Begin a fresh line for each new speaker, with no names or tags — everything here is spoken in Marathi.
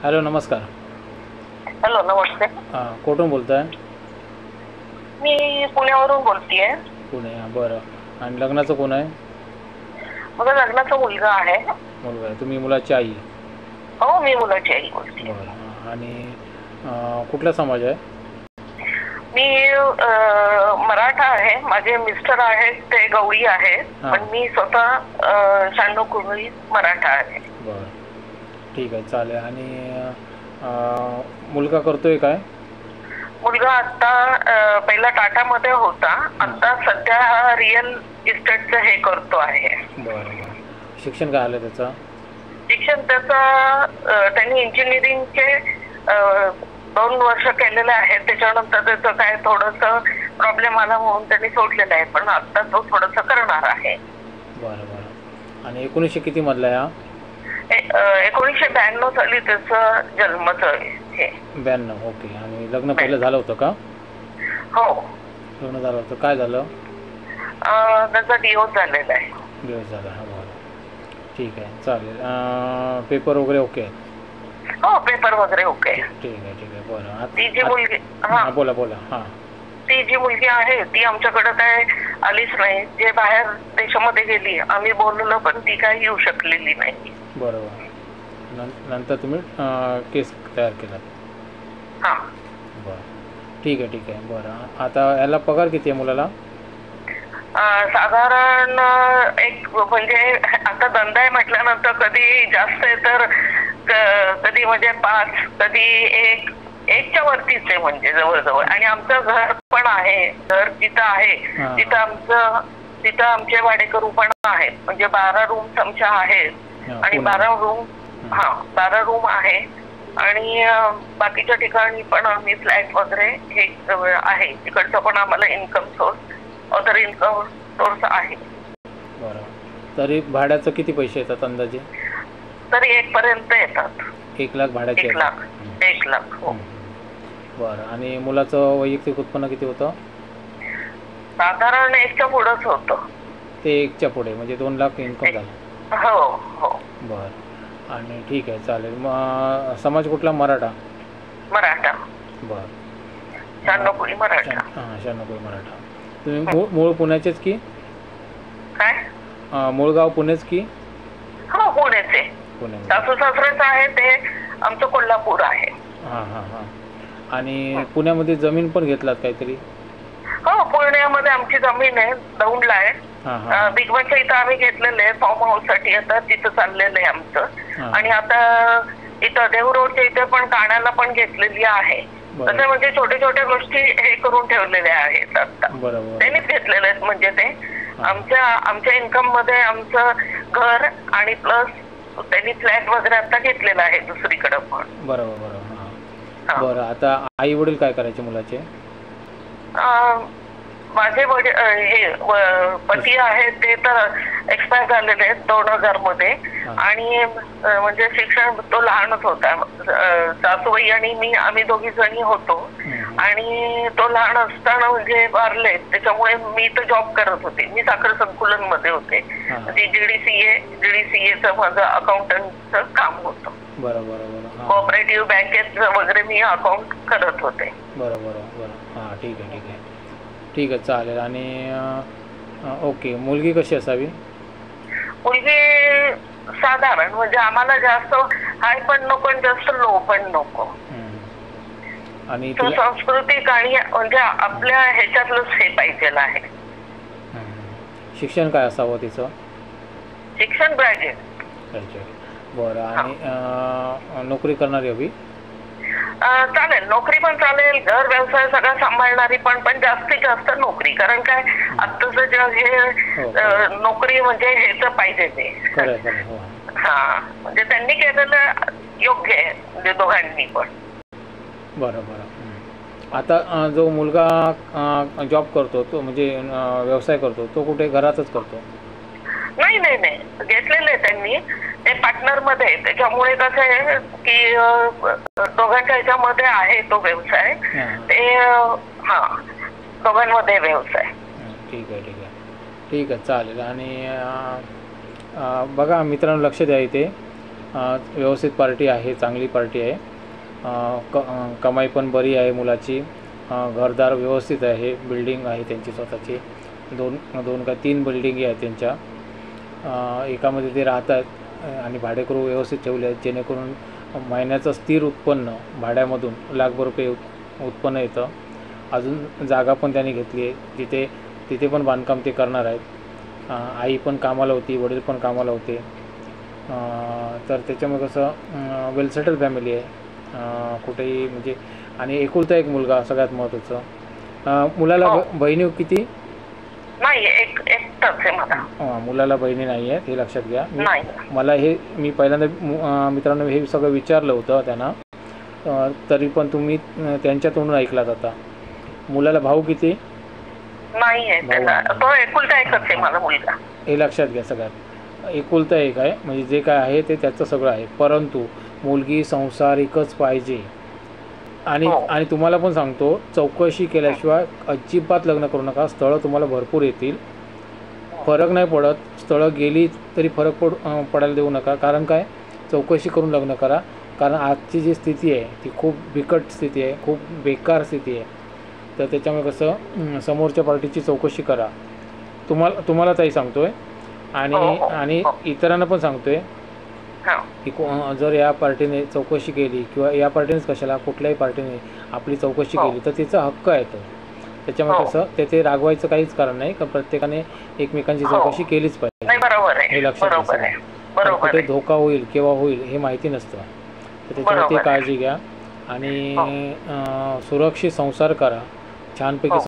हॅलो, नमस्कार.
हॅलो, नमस्ते.
कुठून बोलताय?
मी पुण्यावरून बोलतेय.
पुणे, बरं. आणि लग्नाचं कोण आहे?
माझा लग्नाचा मुलगा आहे.
मुलगा आहे. तुम्ही मुलाची आई?
हो, मी मुलाची आई बोलते.
बरं. आणि कुठला समाज आहे?
मी मराठा आहे. माझे मिस्टर आहेत ते गवळी आहेत, पण मी स्वतः 96 कुळी मराठा आहे.
बरं, ठीक आहे, चालेल. आणि मुलगा करतोय काय?
मुलगा आता पहिला टाटामध्ये होता, आता सध्या रिअल इस्टेटचं हे करतो आहे.
बरं बरं. शिक्षण काय आलं त्याचं?
शिक्षण त्याचं त्यांनी इंजिनिअरिंगचे 2 वर्ष केलेले आहेत. त्याच्यानंतर त्याचं काय थोडंसं प्रॉब्लेम आला म्हणून त्यांनी सोडलेलं आहे, पण आता तो थोडंसं करणार आहे.
बरं बरं. आणि 1900 किती मधला आहे हा?
1992 साली त्याचं जन्मचं हे.
92. ओके. आणि लग्न पहिलं झालं होतं का?
हो,
लग्न झालं होतं. काय झालं?
त्याचा डिवोर्स झालेला आहे.
डिवोर्स झाला. हा, बरं, ठीक आहे, चालेल. पेपर वगैरे ओके आहेत?
हो, पेपर वगैरे ओके.
ठीक आहे, ठीक आहे. बरं.
ती जी मुलगी,
बोला बोला. हां,
ती जी मुलगी आहे ती आमच्याकडे काय आलीच नाही. जे बाहेर देशामध्ये गेली, आम्ही बोललो पण ती काय येऊ शकलेली नाही.
बरोबर. नंतर तुम्ही केस तयार केला?
हां.
बरं, ठीक आहे, ठीक आहे. बरं. आता याला पगार किती आहे मुलाला?
साधारण एक, म्हणजे आता धंदा आहे म्हटल्यानंतर कधी जास्त आहे तर कधी म्हणजे 5, कधी 1च्या वरतीच आहे, म्हणजे जवळजवळ. आणि आमचं घर पण आहे. घर जिथं आहे तिथं आमचे भाडेकरू पण आहेत. म्हणजे 12 रूम्स आमच्या आहेत आणि 12 रूम आहे. आणि बाकीच्या ठिकाणी पण आम्ही फ्लॅट वगैरे हे आहे. तिकडचं पण आम्हाला income source, other income source आहे.
बरं. तरी भाड्याचं किती पैसे येतात अंदाजे?
तरी 1 पर्यंत येतात.
1 लाख भाड्याचे?
1 लाख. 1 लाख. हो.
बरं. आणि मुलाचं वैयक्तिक उत्पन्न किती होतं?
साधारण 1च्या पुढंच होतं.
ते 1च्या पुढे, म्हणजे 2 लाख इन्कम झालं?
हो हो.
बरं. आणि ठीक आहे, चालेल. मग समाज कुठला? मराठा?
मराठा.
बरं.
96 कुळी मराठा.
96 कुळी मराठा. तुम्ही मूळ पुण्याचेच की?
काय?
मूळ गाव पुणेच की?
हो, पुण्याचे.
पुणे.
सासू सासरेच आहे ते आमचं कोल्हापूर आहे.
हां हां हां. आणि पुण्यामध्ये जमीन पण घेतलात काहीतरी?
हो, पुण्यामध्ये आमची जमीन आहे, दौंडला आहे. बिगबाच्या इथं आम्ही घेतलेलं आहे फार्म हाऊस साठी. आता तिथं चाललेलं आहे आमचं. आणि आता इथं देहू रोडच्या इथे पण कानाला पण घेतलेली आहे. तसं म्हणजे छोट्या छोट्या गोष्टी हे करून ठेवलेल्या आहेत आता. त्यांनीच घेतलेले आहेत. म्हणजे ते आमच्या इन्कम मध्ये आमचं घर आणि प्लस त्यांनी फ्लॅट वगैरे आता घेतलेला आहे दुसरीकडे पण.
बरोबर बरोबर. बरं. आता आई वडील काय करायचे मुलाचे?
माझे वडील हे पती आहेत ते तर एक्सपायर झालेले आहेत 2000 मध्ये. आणि म्हणजे शिक्षण तो लहानच होता. सासूबाई आणि मी, आम्ही दोघी जणी होतो. आणि तो लहान असताना म्हणजे वारले. त्याच्यामुळे मी तर जॉब करत होते. मी साखर संकुलन मध्ये होते. जीडीसीएचं माझं अकाउंटंटचं काम होतं.
बरोबर.
कोऑपरेटिव्ह बँकेत वगैरे मी अकाउंट करत होते.
बरोबर. हां, ठीक आहे, ठीक आहे, ठीक आहे, चालेल. आणि ओके. मुलगी कशी असावी?
मुलगी साधारण, म्हणजे आम्हाला जास्त हाय पण नको आणि जास्त लो पण नको.
आणि
संस्कृतिक आणि म्हणजे आपल्या ह्याच्यातलंच हे पाहिजे आहे.
शिक्षण काय असावं तिचं?
शिक्षण ग्रॅज्युएट.
बरं. आणि नोकरी करणारी हवी?
चालेल, नोकरी पण चालेल. घर व्यवसाय सगळं सांभाळणारी पण जास्तीत जास्त नोकरी. कारण काय आत्ताचं जग हे नोकरी म्हणजे हेच पाहिजे ते. हा, म्हणजे त्यांनी केलेलं योग्य आहे, म्हणजे दोघांनी पण.
बरं. आता जो मुलगा जॉब करतो तो, म्हणजे व्यवसाय करतो, तो कुठे घरातच करतो?
नाही, घेतलेलं आहे त्यांनी. ते पार्टनर मध्ये. त्याच्यामुळे कसं आहे की दोघांच्या ह्याच्यामध्ये आहे तो व्यवसाय. ते दोघांमध्ये व्यवसाय.
ठीक आहे, ठीक आहे, ठीक आहे, चालेल. आणि बघा मित्रांनो, लक्ष द्या इथे. व्यवस्थित पार्टी आहे, चांगली पार्टी आहे. कमाई पण बरी आहे मुलाची. घरदार व्यवस्थित आहे, बिल्डिंग आहे त्यांची स्वतःची. दोन का तीन बिल्डिंगी आहेत त्यांच्या. एकामध्ये ते राहतात आणि भाडेकरू व्यवस्थित ठेवले आहेत, जेणेकरून महिन्याचं स्थिर उत्पन्न भाड्यामधून लाखभर रुपये उत्पन्न येतं. अजून जागा पण त्यांनी घेतली आहे, तिथे पण बांधकाम ते करणार आहेत. आई पण कामाला होती, वडील पण कामाला होते. तर त्याच्यामुळे कसं वेल सेटल फॅमिली आहे कुठेही म्हणजे. आणि एकुलता एक मुलगा सगळ्यात महत्त्वाचं. मुलाला बहिणी किती?
नाही, एकटाच आहे मला.
मुलाला बहिणी नाही आहेत, हे लक्षात घ्या. मी पहिल्यांदा मित्रांनो हे सगळं विचारलं होतं त्यांना, तरी पण तुम्ही त्यांच्या तोंडून ऐकलात. आता मुलाला भाऊ किती?
नाही आहे त्याला, तो एकुलता एकच आहे माझा मुलगा.
हे लक्षात घ्या, सगळ्यात एकुलता एक आहे म्हणजे जे काय आहे ते त्याचं सगळं आहे. परंतु मुलगी संसारिकच पाहिजे. आणि तुम्हाला पण सांगतो, चौकशी केल्याशिवाय अजिबात लग्न करू नका. स्थळं तुम्हाला भरपूर येतील, फरक नाही पडत. स्थळं गेली तरी फरक पडायला देऊ नका. कारण काय, चौकशी करून लग्न करा. कारण आजची जी स्थिती आहे ती खूप बिकट स्थिती आहे, खूप बेकार स्थिती आहे. तर त्याच्यामुळे कसं समोरच्या पार्टीची चौकशी करा. तुम्हाला ताई सांगतो आहे आणि इतरांना पण सांगतो आहे की जर या पार्टीने चौकशी केली किंवा या पार्टीनेच कशाला कुठल्याही पार्टीने आपली चौकशी केली तर तिचा हक्क आहे तो. त्याच्यामुळे कसं त्याचे रागवायचं काहीच कारण नाही, का प्रत्येकाने एकमेकांची चौकशी केलीच पाहिजे. हे लक्षात घ्या. कुठे धोका होईल केव्हा होईल हे माहिती नसतं. तर त्याच्यामुळे ते काळजी घ्या आणि सुरक्षित संसार करा, छानपैकी